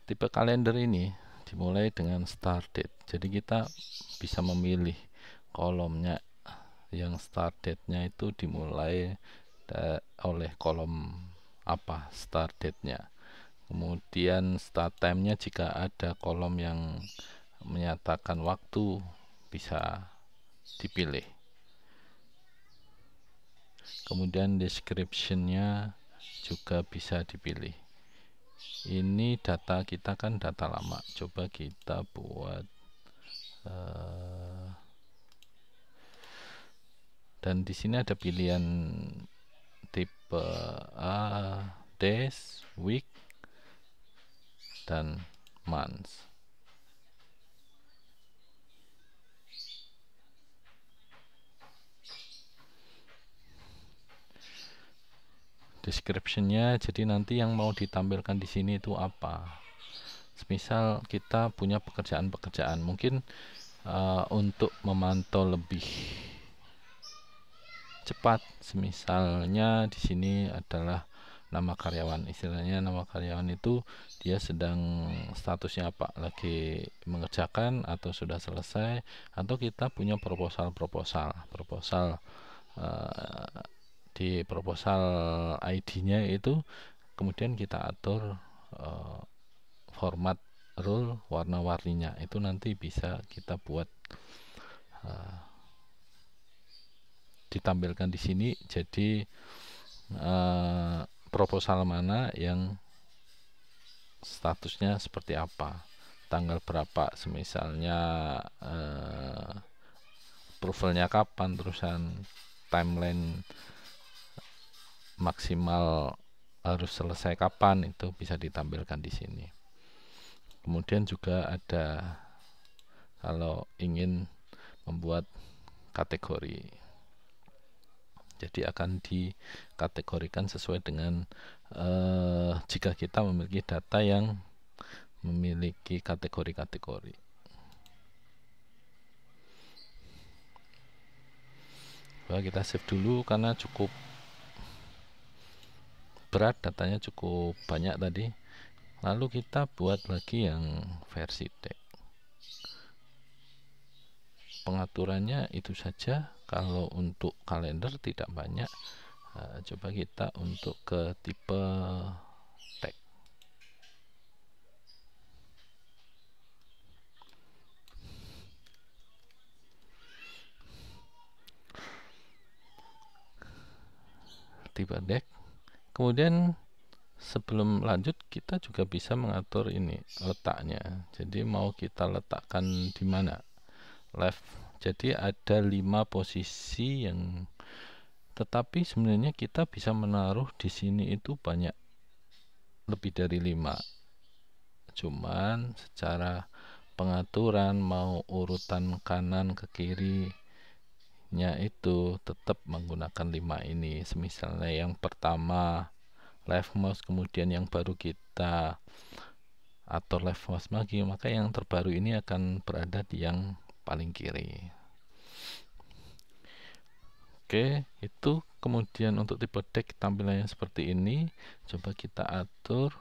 tipe kalender ini dimulai dengan start date. Jadi kita bisa memilih kolomnya, yang start date-nya itu dimulai oleh kolom apa start date-nya. Kemudian start time-nya jika ada kolom yang menyatakan waktu bisa dipilih. Kemudian description-nya juga bisa dipilih. Ini data kita kan data lama. Coba kita buat dan di sini ada pilihan tipe days, week, dan months. Description-nya, jadi nanti yang mau ditampilkan di sini itu apa. Misal kita punya pekerjaan-pekerjaan, mungkin untuk memantau lebih cepat, misalnya di sini adalah nama karyawan. Istilahnya nama karyawan itu dia sedang statusnya apa, lagi mengerjakan atau sudah selesai, atau kita punya proposal di proposal ID-nya itu kemudian kita atur format rule warna-warninya, itu nanti bisa kita buat ditampilkan di sini. Jadi proposal mana yang statusnya seperti apa, tanggal berapa, semisalnya approvalnya kapan, terusan timeline maksimal harus selesai kapan, itu bisa ditampilkan di sini. Kemudian juga ada kalau ingin membuat kategori, jadi akan dikategorikan sesuai dengan jika kita memiliki data yang memiliki kategori-kategori. Kita save dulu karena cukup berat, datanya cukup banyak tadi. Lalu kita buat lagi yang versi text. Pengaturannya itu saja. Kalau untuk kalender tidak banyak. Coba kita untuk ke tipe text. Tipe text. Kemudian sebelum lanjut kita juga bisa mengatur ini letaknya. Jadi mau kita letakkan di mana? Left. Jadi ada 5 posisi yang, tetapi sebenarnya kita bisa menaruh di sini itu banyak, lebih dari 5. Cuman secara pengaturan mau urutan kanan ke kirinya itu tetap menggunakan 5 ini. Misalnya yang pertama left mouse, kemudian yang baru kita atur left mouse lagi, maka yang terbaru ini akan berada di yang paling kiri. Oke, itu kemudian untuk tipe text tampilannya seperti ini. Coba kita atur,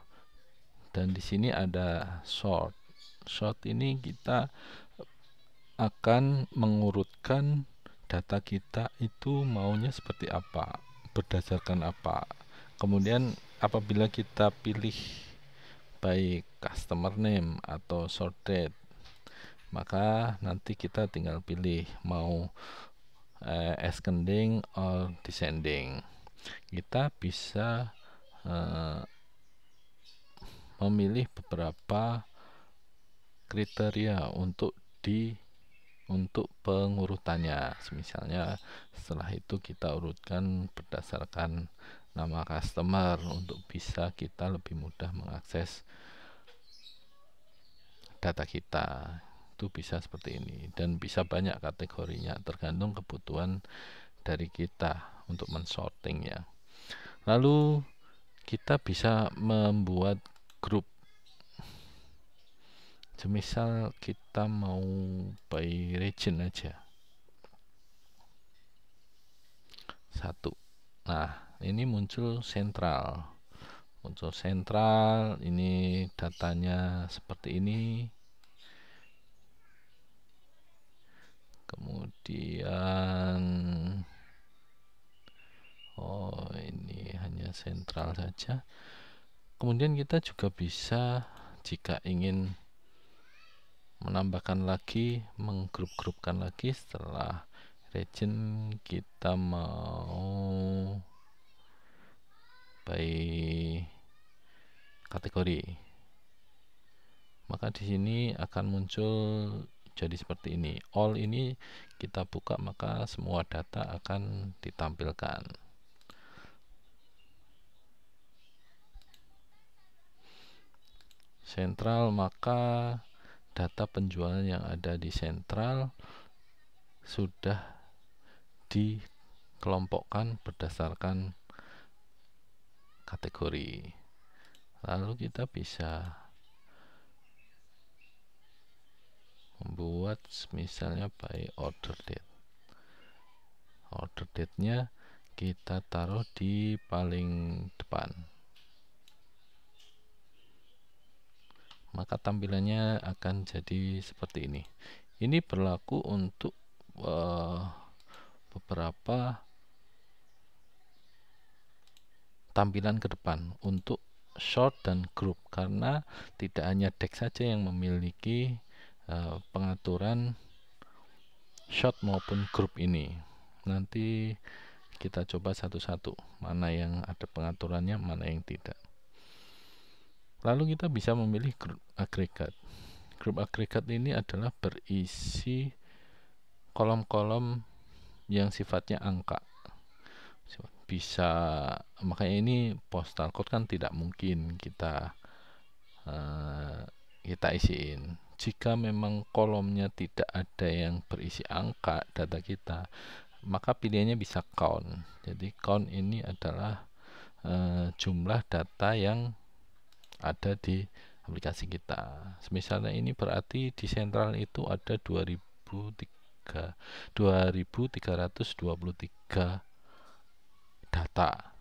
dan di sini ada sort. Sort ini kita akan mengurutkan data kita itu maunya seperti apa, berdasarkan apa. Kemudian apabila kita pilih baik customer name atau sorted, maka nanti kita tinggal pilih mau ascending or descending. Kita bisa memilih beberapa kriteria untuk pengurutannya. Misalnya setelah itu kita urutkan berdasarkan nama customer untuk bisa kita lebih mudah mengakses data kita. Itu bisa seperti ini, dan bisa banyak kategorinya tergantung kebutuhan dari kita untuk mensortingnya. Lalu kita bisa membuat grup. Semisal kita mau by region aja 1. Nah, ini muncul sentral. unsur sentral. Ini datanya seperti ini. Kemudian ini hanya sentral saja. Kemudian kita juga bisa, jika ingin menambahkan lagi, menggrup-grupkan lagi, setelah region kita mau by kategori, maka di sini akan muncul jadi seperti ini. All ini kita buka, maka semua data akan ditampilkan. Sentral, maka data penjualan yang ada di sentral sudah dikelompokkan berdasarkan kategori. Lalu kita bisa membuat misalnya by order date. Order date-nya kita taruh di paling depan, maka tampilannya akan jadi seperti ini. Ini berlaku untuk beberapa tampilan ke depan untuk short dan group, karena tidak hanya DEX saja yang memiliki pengaturan short maupun group ini. Nanti kita coba satu-satu, mana yang ada pengaturannya, mana yang tidak. Lalu kita bisa memilih grup agregat. Grup agregat ini adalah berisi kolom-kolom yang sifatnya angka. Bisa, makanya ini postal code kan tidak mungkin kita isiin. Jika memang kolomnya tidak ada yang berisi angka data kita, maka pilihannya bisa count. Jadi count ini adalah jumlah data yang ada di aplikasi kita. Misalnya ini berarti di sentral itu ada 2323 data.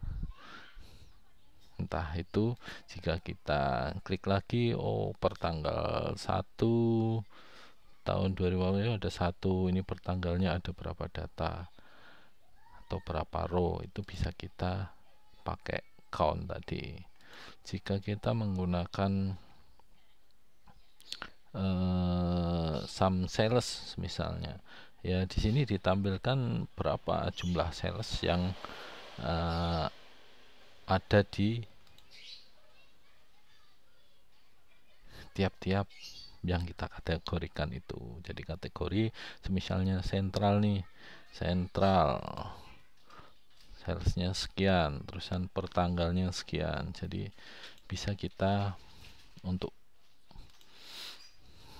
Entah itu jika kita klik lagi, per tanggal 1 tahun 2020 ada 1, ini per tanggalnya ada berapa data atau berapa row, itu bisa kita pakai count tadi. Jika kita menggunakan sum sales misalnya, ya di sini ditampilkan berapa jumlah sales yang ada di tiap-tiap yang kita kategorikan itu. Jadi kategori misalnya sentral nih, sentral salesnya sekian, terusan per tanggalnya sekian. Jadi bisa kita untuk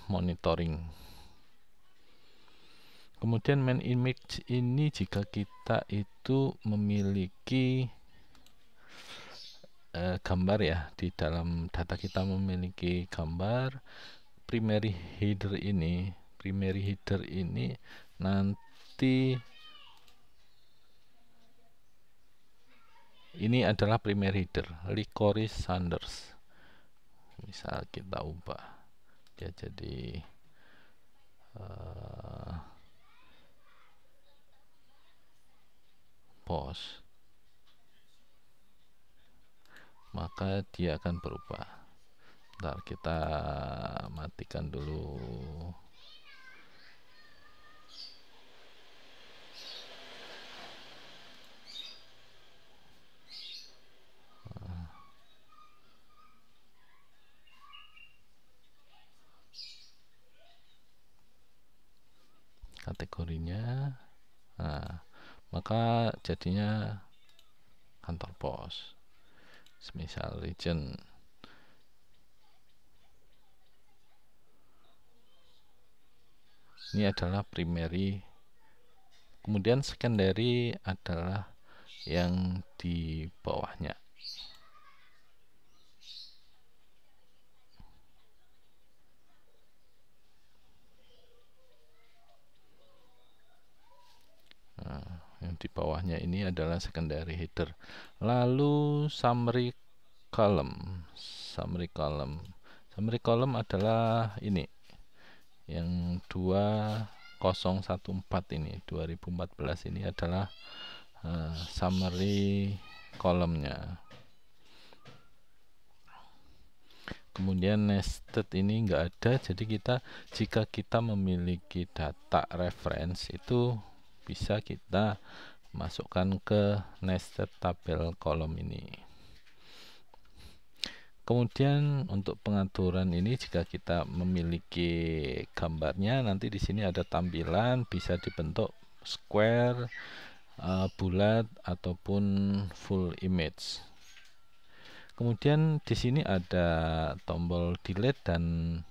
monitoring. Kemudian main image ini jika kita itu memiliki gambar, ya, di dalam data kita memiliki gambar, primary header ini nanti ini adalah primary header Licorice Sanders. Misal kita ubah dia jadi post, maka dia akan berubah. Bentar, kita matikan dulu. Kategorinya, nah, maka jadinya kantor pos. Misal region, ini adalah primary, kemudian secondary adalah yang di bawahnya. Nah, yang di bawahnya ini adalah secondary header. Lalu summary column. Summary column adalah ini yang 2014 ini, 2014 ini adalah summary column-nya. Kemudian nested ini enggak ada, jadi jika kita memiliki data reference itu bisa kita masukkan ke nested tabel kolom ini. Kemudian untuk pengaturan ini, jika kita memiliki gambarnya, nanti di sini ada tampilan bisa dibentuk square, bulat ataupun full image. Kemudian di sini ada tombol delete dan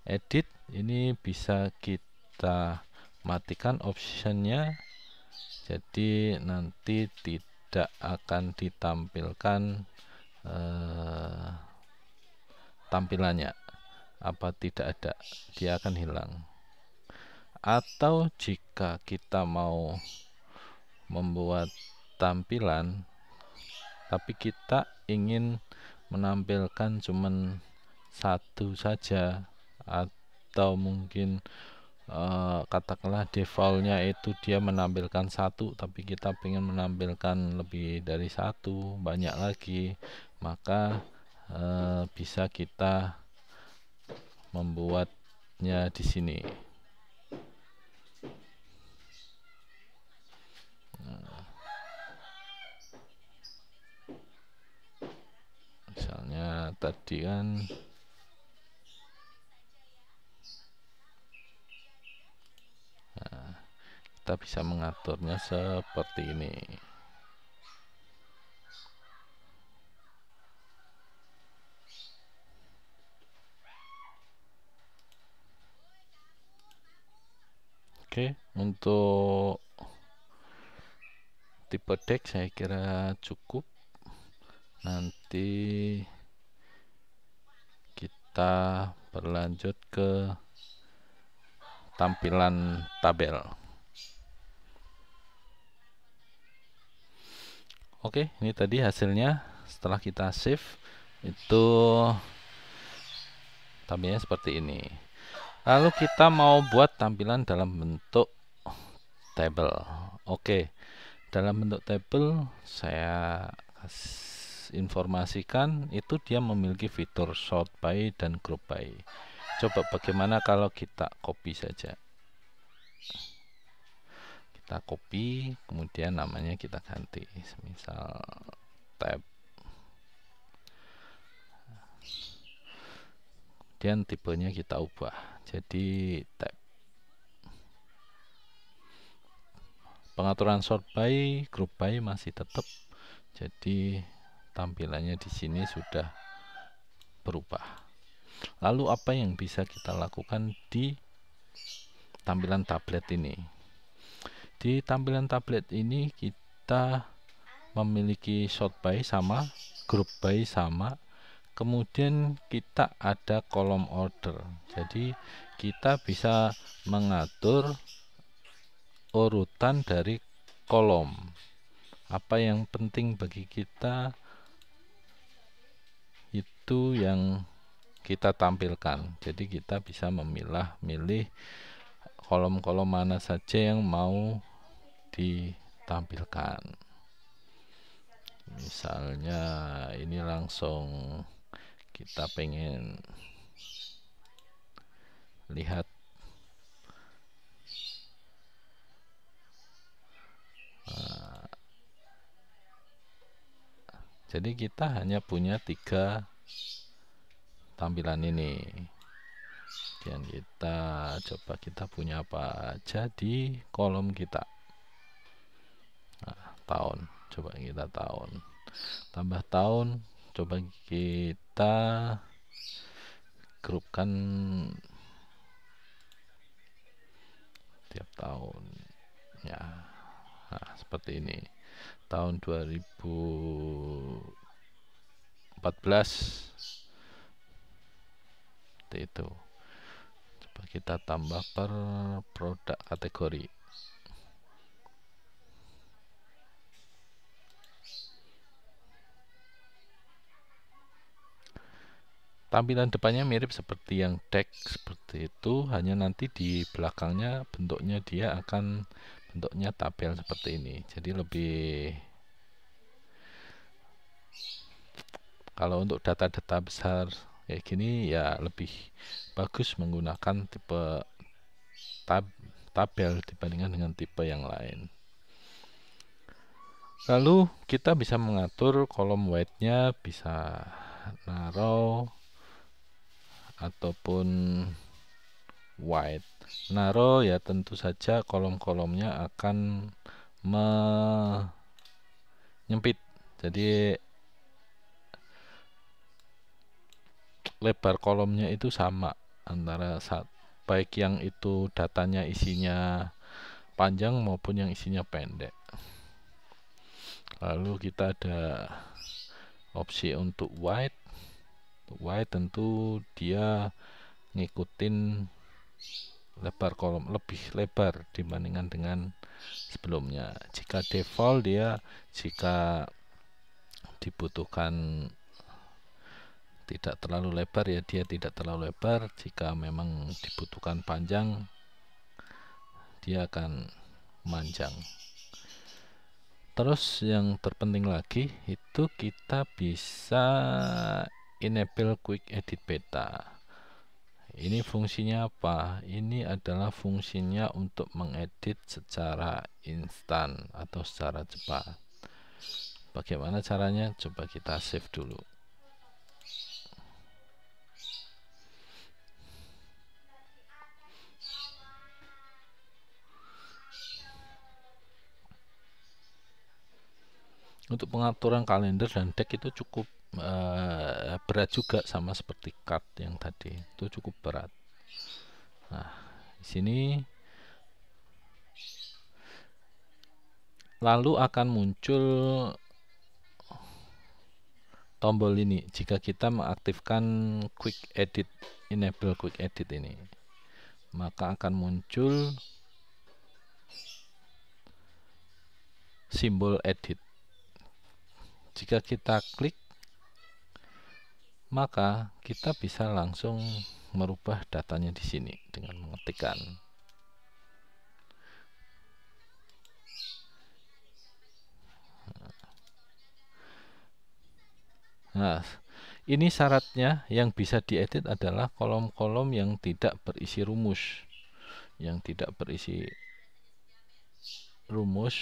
edit. Ini bisa kita matikan optionnya, jadi nanti tidak akan ditampilkan tampilannya, apa tidak ada, dia akan hilang. Atau jika kita mau membuat tampilan tapi kita ingin menampilkan cuman satu saja, atau mungkin katakanlah defaultnya itu dia menampilkan satu, tapi kita ingin menampilkan lebih dari satu, banyak lagi, maka bisa kita membuatnya di sini. Misalnya tadi kan kita bisa mengaturnya seperti ini. Oke, untuk tipe deck saya kira cukup. Nanti kita berlanjut ke tampilan tabel. Oke, ini tadi hasilnya setelah kita save, itu tampilnya seperti ini. Lalu kita mau buat tampilan dalam bentuk table. Oke, dalam bentuk table saya informasikan itu dia memiliki fitur sort by dan group by. Coba bagaimana kalau kita copy saja. Kita copy, kemudian namanya kita ganti, misal tab. Kemudian tipenya kita ubah jadi tab. Pengaturan sort by, group by masih tetap. Jadi tampilannya di sini sudah berubah. Lalu apa yang bisa kita lakukan di tampilan tablet ini? Di tampilan tablet ini kita memiliki sort by sama, group by sama, kemudian kita ada kolom order. Jadi kita bisa mengatur urutan dari kolom. Apa yang penting bagi kita itu yang kita tampilkan. Jadi kita bisa milih kolom-kolom mana saja yang mau ditampilkan. Misalnya ini langsung kita pengen lihat jadi kita hanya punya 3 tampilan ini. Dan kita coba kita punya apa aja di kolom kita. Nah, tahun, coba kita tahun, tambah tahun, coba kita grupkan tiap tahun ya. Nah, seperti ini. Tahun 2014 seperti itu. Coba kita tambah per produk kategori. Tampilan depannya mirip seperti yang deck seperti itu, hanya nanti di belakangnya bentuknya dia akan bentuknya tabel seperti ini. Jadi lebih, kalau untuk data-data besar kayak gini ya lebih bagus menggunakan tipe tabel dibandingkan dengan tipe yang lain. Lalu kita bisa mengatur kolom weight-nya, bisa narrow ataupun wide. Narrow ya tentu saja kolom-kolomnya akan menyempit. Jadi lebar kolomnya itu sama antara baik yang itu datanya isinya panjang maupun yang isinya pendek. Lalu kita ada opsi untuk wide. Wide tentu dia ngikutin lebar kolom, lebih lebar dibandingkan dengan sebelumnya. Jika default dia, jika dibutuhkan tidak terlalu lebar ya dia tidak terlalu lebar. Jika memang dibutuhkan panjang, dia akan memanjang. Terus yang terpenting lagi itu kita bisa enable quick edit beta. Ini fungsinya apa? Ini adalah fungsinya untuk mengedit secara instan atau secara cepat. Bagaimana caranya? Coba kita save dulu. Untuk pengaturan kalender dan deck itu cukup berat juga, sama seperti card yang tadi, itu cukup berat. Nah, di sini lalu akan muncul tombol ini jika kita mengaktifkan quick edit, enable quick edit ini, maka akan muncul simbol edit. Jika kita klik, maka kita bisa langsung merubah datanya di sini dengan mengetikkan. Nah, ini syaratnya yang bisa diedit adalah kolom-kolom yang tidak berisi rumus. Yang tidak berisi rumus.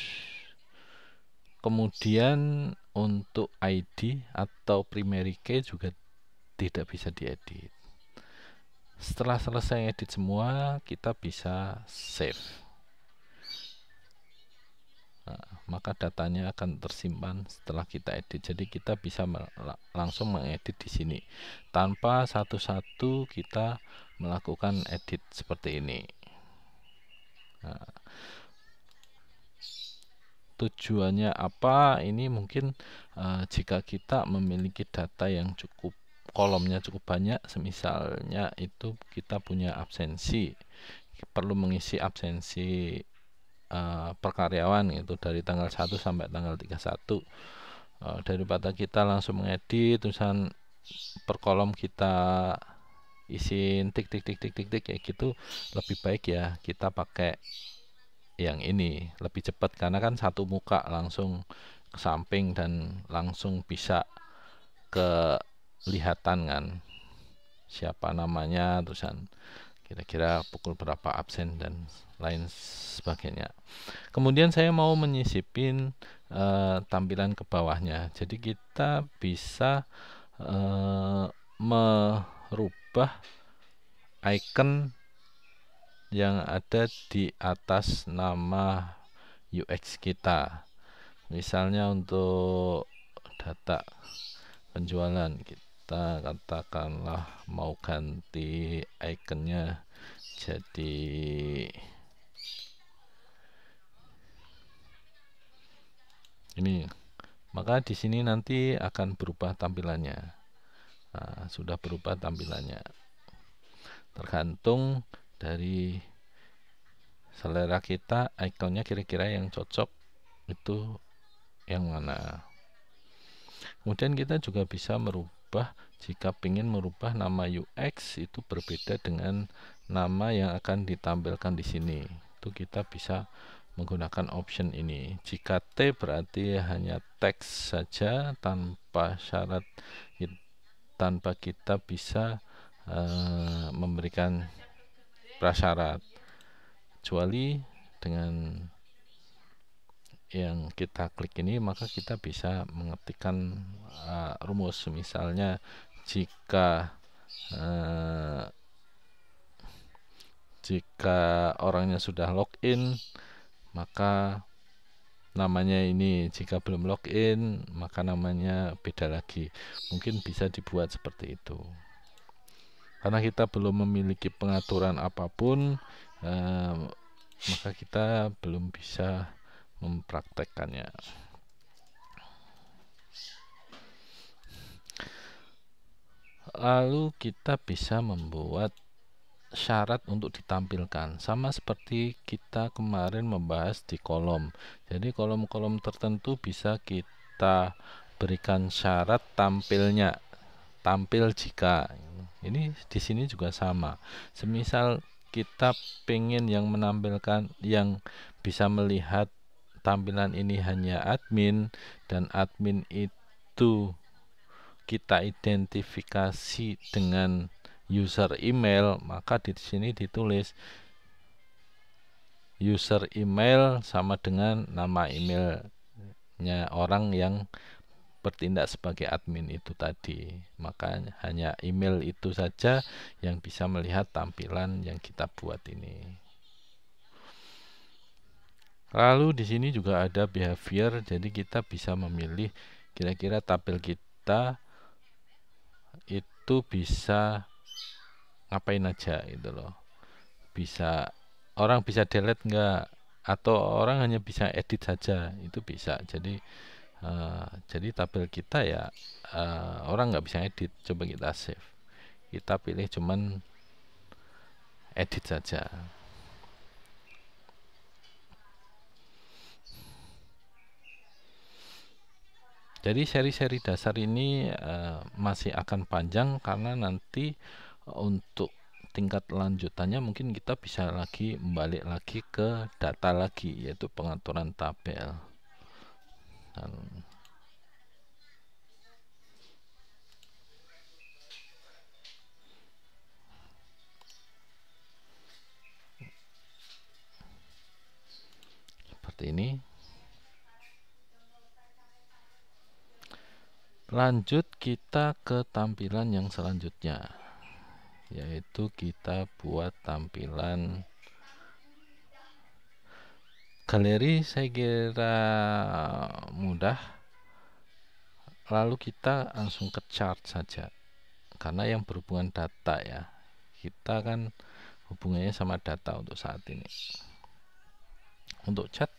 Kemudian untuk ID atau primary key juga tidak bisa diedit. Setelah selesai edit semua, kita bisa save. Nah, maka datanya akan tersimpan setelah kita edit. Jadi kita bisa langsung mengedit di sini tanpa satu-satu kita melakukan edit seperti ini. Nah, tujuannya apa? Ini mungkin jika kita memiliki data yang cukup, kolomnya cukup banyak, semisalnya itu kita punya absensi, perlu mengisi absensi per karyawan itu dari tanggal 1 sampai tanggal 31, daripada kita langsung mengedit tulisan per kolom kita isin tik tik tik tik tik tik kayak gitu, lebih baik ya kita pakai yang ini, lebih cepat karena kan satu muka langsung ke samping dan langsung bisa kelihatan kan siapa namanya, terusan kira-kira pukul berapa absen dan lain sebagainya. Kemudian saya mau menyisipin tampilan ke bawahnya. Jadi kita bisa merubah icon yang ada di atas nama UX kita. Misalnya untuk data penjualan, kita katakanlah mau ganti ikonnya jadi ini, maka di sini nanti akan berubah tampilannya. Nah, sudah berubah tampilannya, tergantung dari selera kita, ikonnya kira-kira yang cocok itu yang mana. Kemudian kita juga bisa merubah, jika ingin merubah nama UX itu berbeda dengan nama yang akan ditampilkan di sini, itu kita bisa menggunakan option ini. Jika T berarti hanya teks saja tanpa syarat, tanpa kita bisa memberikan prasyarat, kecuali dengan yang kita klik ini maka kita bisa mengetikkan rumus. Misalnya jika orangnya sudah login maka namanya ini, jika belum login maka namanya beda lagi. Mungkin bisa dibuat seperti itu. Karena kita belum memiliki pengaturan apapun, maka kita belum bisa mempraktekkannya. Lalu kita bisa membuat syarat untuk ditampilkan, sama seperti kita kemarin membahas di kolom. Jadi kolom-kolom tertentu bisa kita berikan syarat tampilnya, tampil jika. Ini di sini juga sama. Semisal kita pengen yang menampilkan, yang bisa melihat tampilan ini hanya admin, dan admin itu kita identifikasi dengan user email, maka di sini ditulis user email sama dengan nama emailnya orang yang bertindak sebagai admin itu tadi. Maka hanya email itu saja yang bisa melihat tampilan yang kita buat ini. Lalu di sini juga ada behavior, jadi kita bisa memilih kira-kira tabel kita itu bisa ngapain aja gitu loh. Orang bisa delete enggak, atau orang hanya bisa edit saja, itu bisa. Jadi tabel kita ya orang nggak bisa edit. Coba kita save, kita pilih cuman edit saja. Jadi seri-seri dasar ini masih akan panjang, karena nanti untuk tingkat lanjutannya mungkin kita bisa lagi balik lagi ke data lagi, yaitu pengaturan tabel. Dan seperti ini. Lanjut kita ke tampilan yang selanjutnya, yaitu kita buat tampilan galeri. Saya kira mudah. Lalu kita langsung ke chart saja, karena yang berhubungan data ya, kita kan hubungannya sama data untuk saat ini. Untuk chat,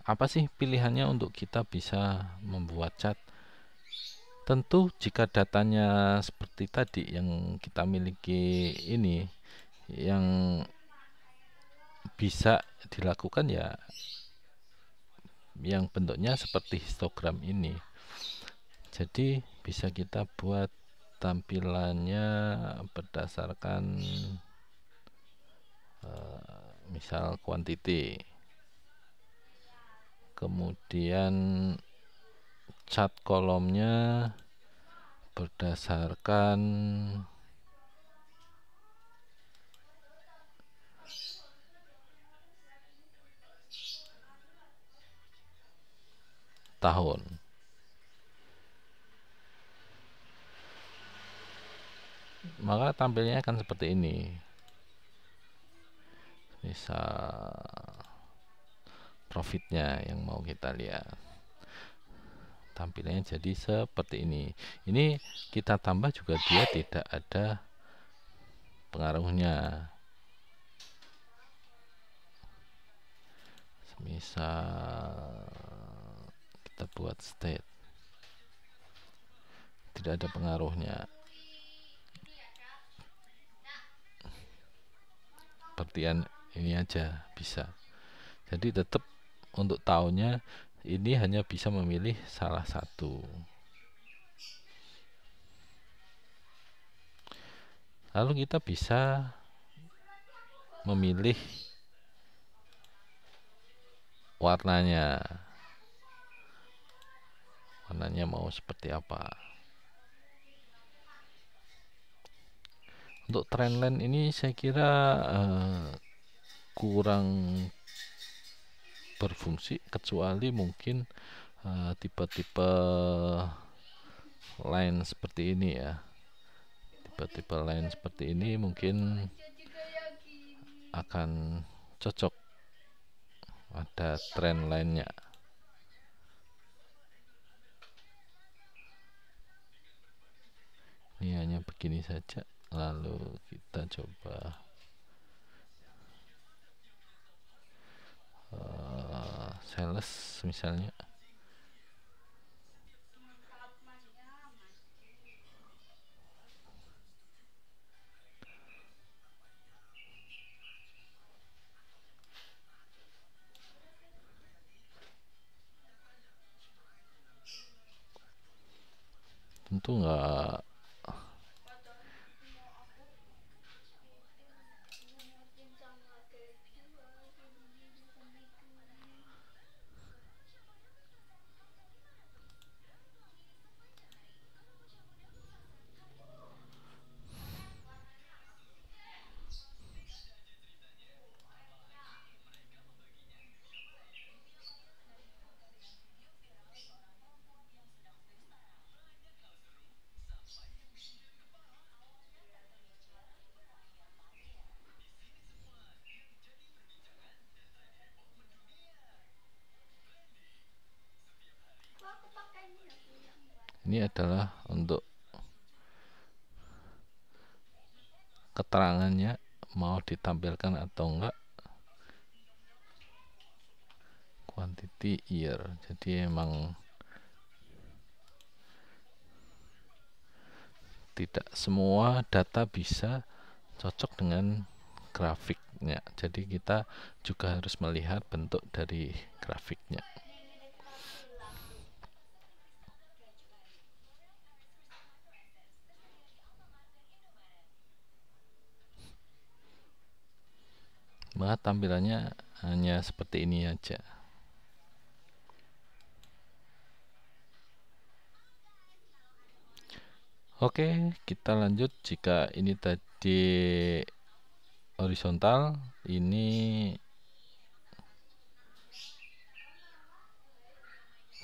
apa sih pilihannya untuk kita bisa membuat chat? Tentu jika datanya seperti tadi yang kita miliki ini, yang bisa dilakukan ya yang bentuknya seperti histogram ini. Jadi bisa kita buat tampilannya berdasarkan misal quantity, kemudian cat kolomnya berdasarkan tahun. Maka tampilnya akan seperti ini. Misal profitnya yang mau kita lihat, tampilannya jadi seperti ini. Ini kita tambah juga dia tidak ada pengaruhnya. Misal kita buat state, tidak ada pengaruhnya. Seperti ini aja bisa. Jadi tetap untuk tahunnya ini hanya bisa memilih salah satu. Lalu kita bisa memilih warnanya mau seperti apa. Untuk trendline ini saya kira kurang berfungsi, kecuali mungkin tipe-tipe line seperti ini ya. Tipe-tipe line seperti ini mungkin akan cocok ada trend lainnya. Ini hanya begini saja. Lalu kita coba sales misalnya. Tentu enggak ini adalah untuk keterangannya mau ditampilkan atau enggak. Quantity year, jadi emang tidak semua data bisa cocok dengan grafiknya, jadi kita juga harus melihat bentuk dari grafiknya. Maka tampilannya hanya seperti ini aja. Oke, kita lanjut. Jika ini tadi horizontal, ini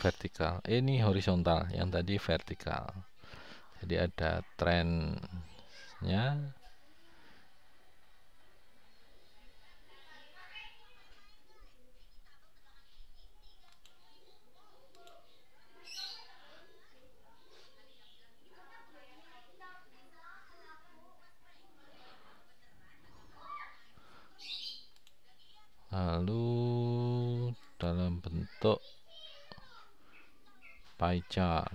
vertikal. Ini horizontal, yang tadi vertikal. Jadi ada trennya. Lalu dalam bentuk pie chart.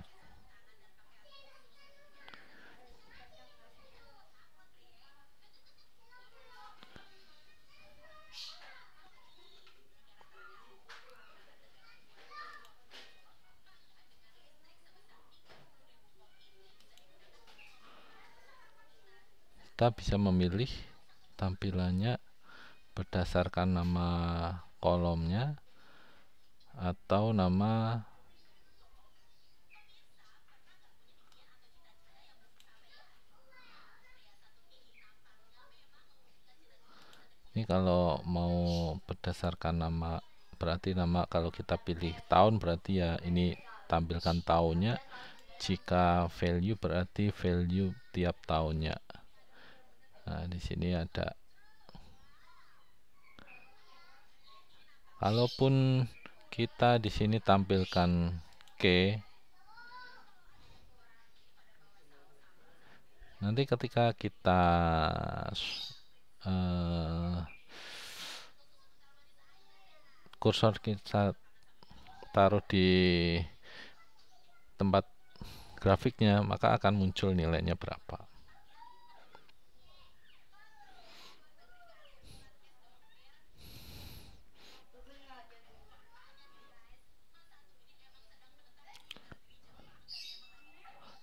Kita bisa memilih tampilannya berdasarkan nama kolomnya atau nama ini. Kalau mau berdasarkan nama, berarti nama, kalau kita pilih tahun berarti ya ini tampilkan tahunnya. Jika value berarti value tiap tahunnya. Nah, di sini ada. Kalaupun kita di sini tampilkan key, nanti ketika kita kursor kita taruh di tempat grafiknya, maka akan muncul nilainya berapa.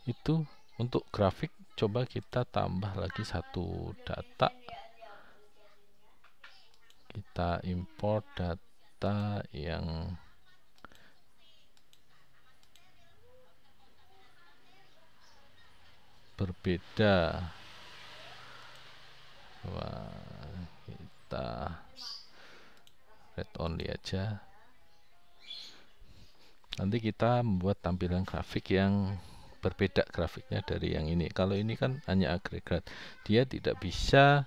Itu untuk grafik coba kita tambah lagi satu data, kita import data yang berbeda. Wah, kita read only aja. Nanti kita membuat tampilan grafik yang berbeda grafiknya dari yang ini. Kalau ini kan hanya agregat, dia tidak bisa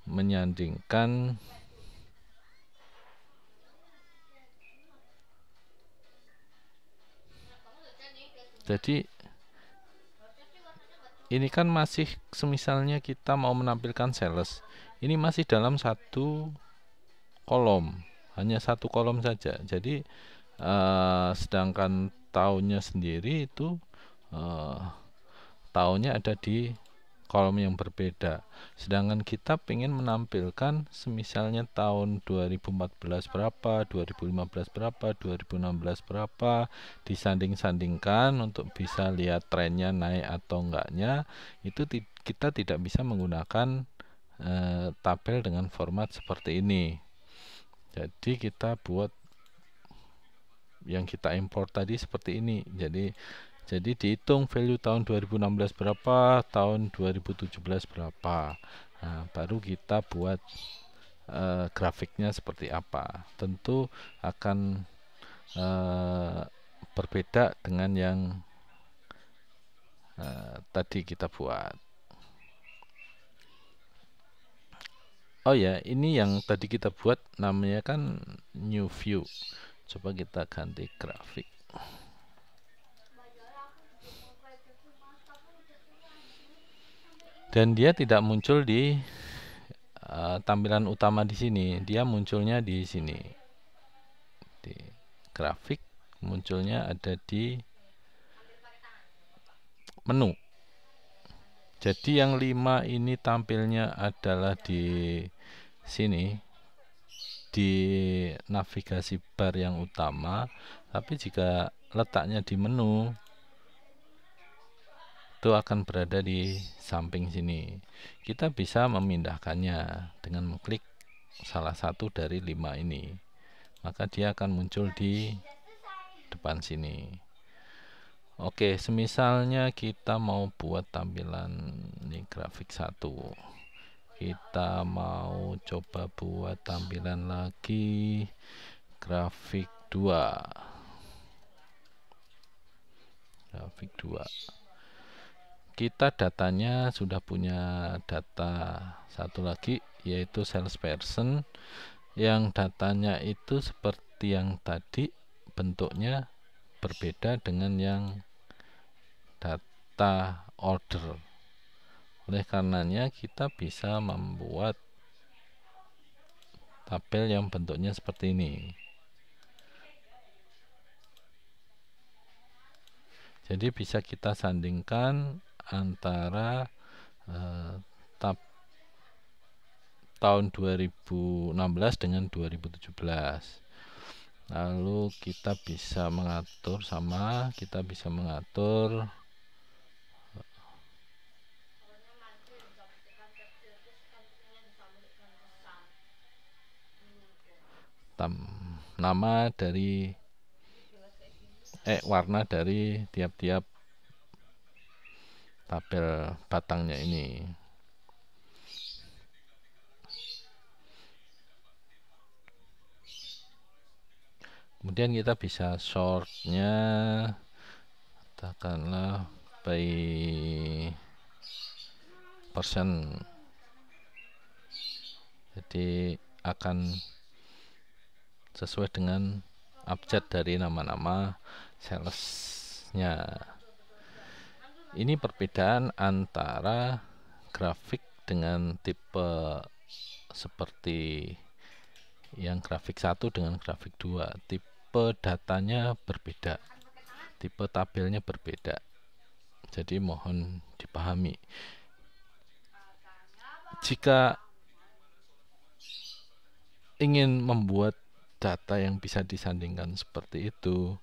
menyandingkan jadi ini kan masih semisalnya kita mau menampilkan sales, ini masih dalam satu kolom, hanya satu kolom saja. Jadi sedangkan tahunnya sendiri itu tahunnya ada di kolom yang berbeda. Sedangkan kita ingin menampilkan semisalnya tahun 2014 berapa, 2015 berapa, 2016 berapa, disanding-sandingkan untuk bisa lihat trennya naik atau enggaknya. Itu kita tidak bisa menggunakan tabel dengan format seperti ini. Jadi kita buat yang kita import tadi seperti ini. Jadi dihitung value tahun 2016 berapa, tahun 2017 berapa. Nah, baru kita buat grafiknya seperti apa. Tentu akan berbeda dengan yang tadi kita buat. Oh ya, ini yang tadi kita buat namanya kan new view. Coba kita ganti grafik. Dan dia tidak muncul di tampilan utama di sini, dia munculnya di sini. Di grafik munculnya ada di menu. Jadi yang 5 ini tampilnya adalah di sini, di navigasi bar yang utama, tapi jika letaknya di menu itu akan berada di samping sini. Kita bisa memindahkannya dengan mengklik salah satu dari 5 ini, maka dia akan muncul di depan sini. Oke, semisalnya kita mau buat tampilan ini grafik 1, kita mau coba buat tampilan lagi grafik 2. Grafik 2. Kita datanya sudah punya data satu lagi, yaitu salesperson, yang datanya itu seperti yang tadi, bentuknya berbeda dengan yang data order. Oleh karenanya kita bisa membuat tabel yang bentuknya seperti ini. Jadi bisa kita sandingkan antara tahun 2016 dengan 2017. Lalu kita bisa mengatur nama dari warna dari tiap-tiap tabel batangnya ini. Kemudian kita bisa sortnya, katakanlah by persen. Jadi akan sesuai dengan abjad dari nama-nama salesnya. Ini perbedaan antara grafik dengan tipe seperti yang grafik 1 dengan grafik 2. Tipe datanya berbeda, tipe tabelnya berbeda. Jadi mohon dipahami. Jika ingin membuat data yang bisa disandingkan seperti itu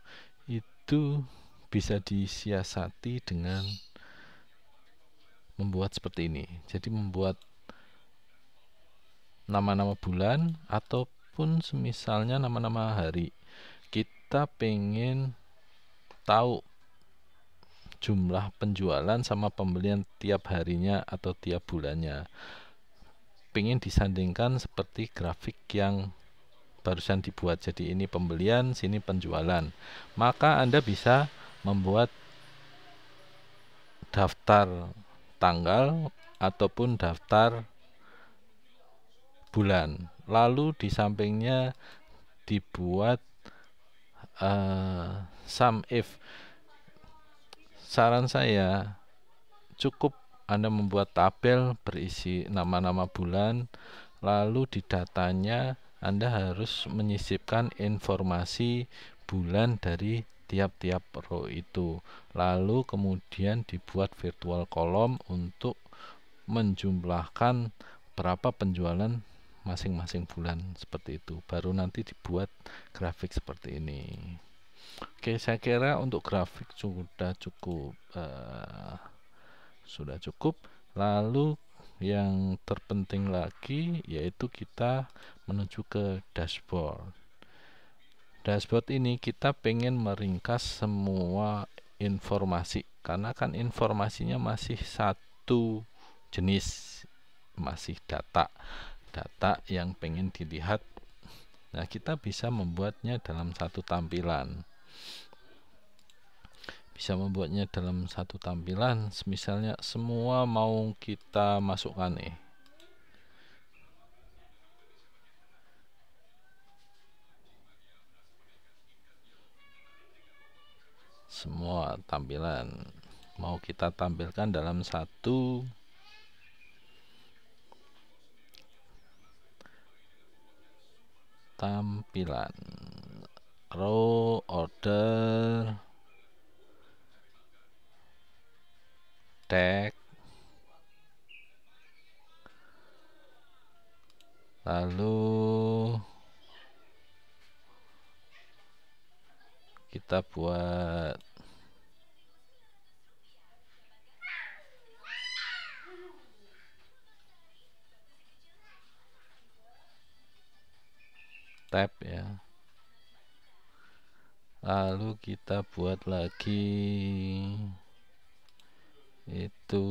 bisa disiasati dengan membuat seperti ini. Jadi membuat nama-nama bulan ataupun semisalnya nama-nama hari. Kita pengen tahu jumlah penjualan sama pembelian tiap harinya atau tiap bulannya. Pengen disandingkan seperti grafik yang barusan dibuat. Jadi ini pembelian, sini penjualan. Maka Anda bisa membuat daftar tanggal ataupun daftar bulan. Lalu di sampingnya dibuat sum if. Saran saya, cukup Anda membuat tabel berisi nama-nama bulan, lalu di datanya Anda harus menyisipkan informasi bulan dari tiap-tiap row itu. Lalu kemudian dibuat virtual column untuk menjumlahkan berapa penjualan masing-masing bulan, seperti itu. Baru nanti dibuat grafik seperti ini. Oke, saya kira untuk grafik sudah cukup. Lalu yang terpenting lagi yaitu kita menuju ke dashboard. Dashboard ini kita pengen meringkas semua informasi, karena kan informasinya masih satu jenis, masih data yang pengen dilihat. Nah, kita bisa membuatnya dalam satu tampilan. Misalnya semua mau kita masukkan nih. Semua tampilan mau kita tampilkan dalam satu tampilan. Row, order, tag, lalu kita buat tab ya. Lalu kita buat lagi itu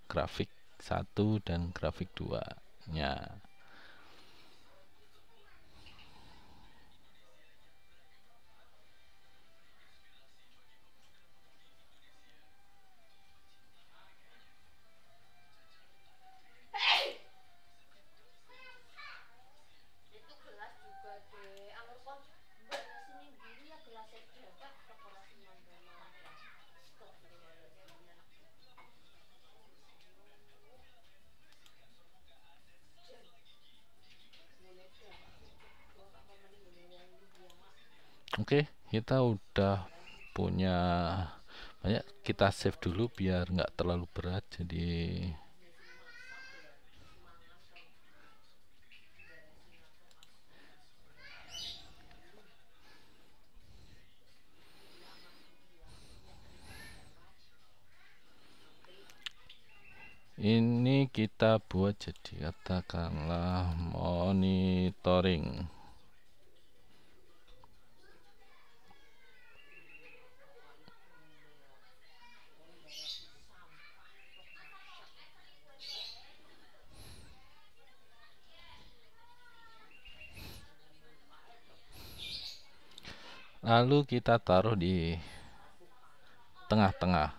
grafik 1 dan grafik 2 nya. Oke, kita udah punya banyak. Kita save dulu biar nggak terlalu berat. Jadi ini kita buat jadi katakanlah monitoring. Lalu kita taruh di tengah-tengah.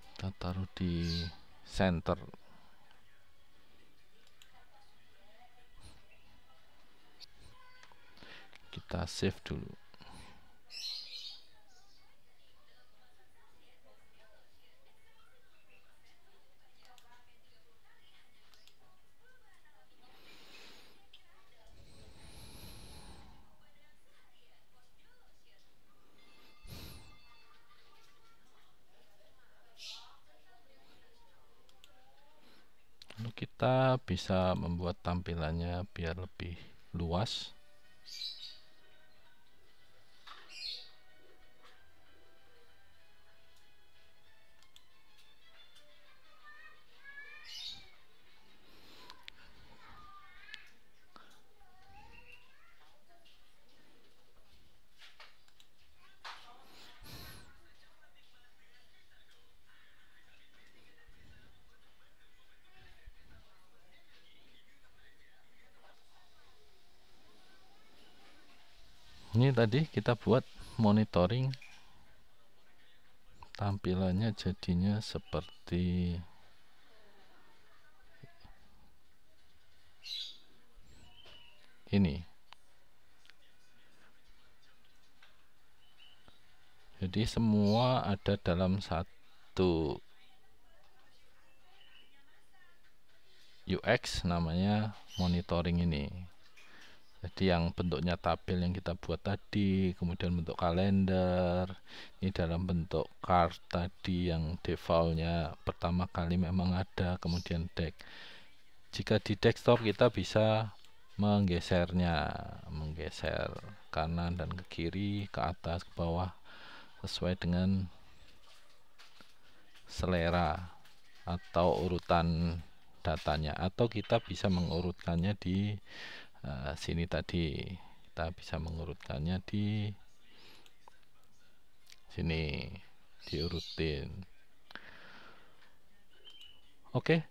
Kita taruh di center. Kita save dulu. Lalu kita bisa membuat tampilannya biar lebih luas. Ini tadi kita buat monitoring, tampilannya jadinya seperti ini. Jadi semua ada dalam satu UX, namanya monitoring ini. Jadi yang bentuknya tabel yang kita buat tadi, kemudian bentuk kalender, ini dalam bentuk card tadi yang defaultnya pertama kali memang ada, kemudian deck. Jika di desktop kita bisa menggesernya, menggeser kanan dan ke kiri, ke atas, ke bawah, sesuai dengan selera atau urutan datanya, atau kita bisa mengurutkannya di sini tadi. Kita bisa mengurutkannya di sini, diurutin. Oke,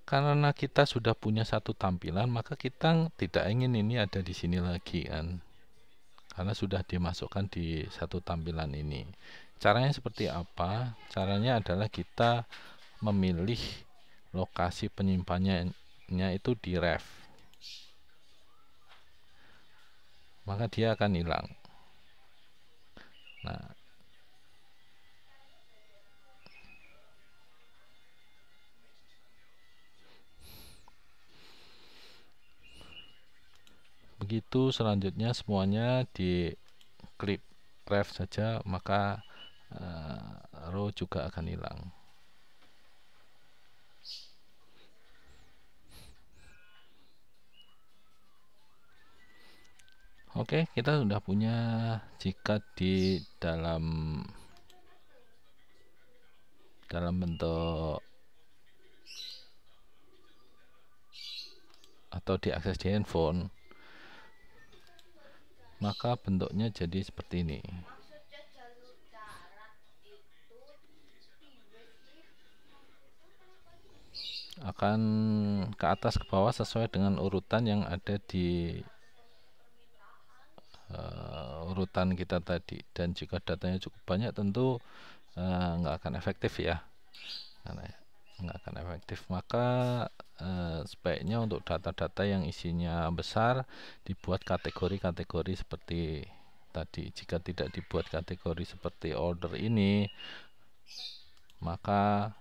karena kita sudah punya satu tampilan, maka kita tidak ingin ini ada di sini lagi kan, karena sudah dimasukkan di satu tampilan ini. Caranya seperti apa? Caranya adalah kita memilih lokasi penyimpanannya itu di ref, maka dia akan hilang. Nah, begitu selanjutnya semuanya di klik ref saja, maka row juga akan hilang. Oke, kita sudah punya. Jika di dalam bentuk atau diakses di handphone, maka bentuknya jadi seperti ini. Akan ke atas ke bawah sesuai dengan urutan yang ada di urutan kita tadi. Dan jika datanya cukup banyak, tentu nggak akan efektif ya, nggak akan efektif. Maka sebaiknya untuk data-data yang isinya besar dibuat kategori-kategori seperti tadi. Jika tidak dibuat kategori seperti order ini, maka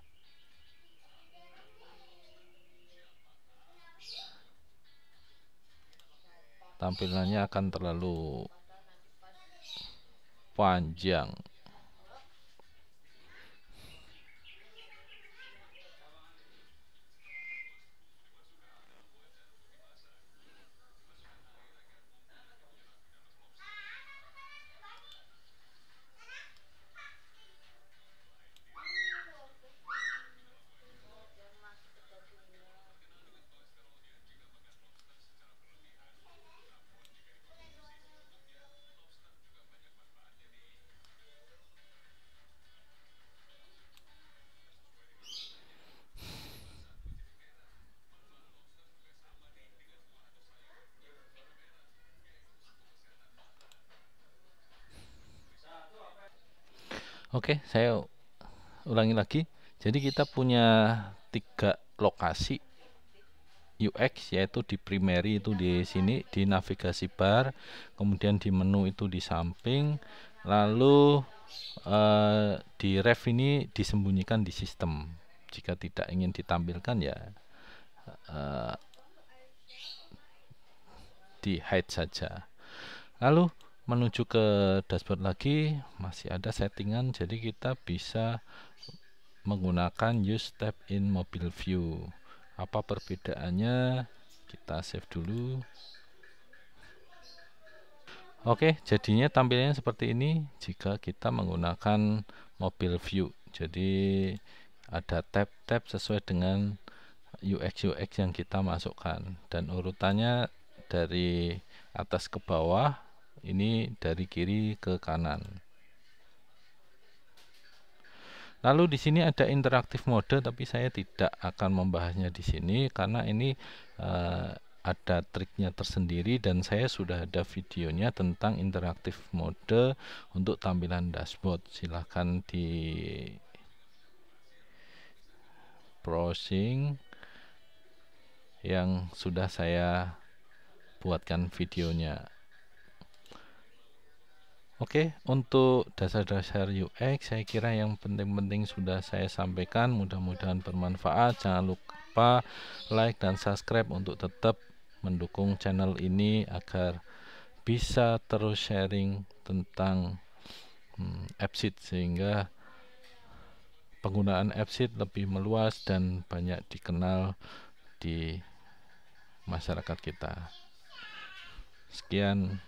tampilannya akan terlalu panjang. Oke, saya ulangi lagi. Jadi kita punya 3 lokasi UX, yaitu di primary itu di sini di navigasi bar, kemudian di menu itu di samping, lalu di ref ini disembunyikan di sistem. Jika tidak ingin ditampilkan ya di hide saja. Lalu menuju ke dashboard lagi, masih ada settingan, jadi kita bisa menggunakan use tab in mobile view. Apa perbedaannya? Kita save dulu. Oke, jadinya tampilannya seperti ini jika kita menggunakan mobile view. Jadi ada tab-tab sesuai dengan UX yang kita masukkan, dan urutannya dari atas ke bawah, ini dari kiri ke kanan. Lalu di sini ada interaktif mode, tapi saya tidak akan membahasnya di sini karena ini ada triknya tersendiri, dan saya sudah ada videonya tentang interaktif mode untuk tampilan dashboard. Silahkan di browsing yang sudah saya buatkan videonya. Oke, untuk dasar-dasar UX saya kira yang penting-penting sudah saya sampaikan. Mudah-mudahan bermanfaat. Jangan lupa like dan subscribe untuk tetap mendukung channel ini agar bisa terus sharing tentang AppSheet, sehingga penggunaan AppSheet lebih meluas dan banyak dikenal di masyarakat kita. Sekian.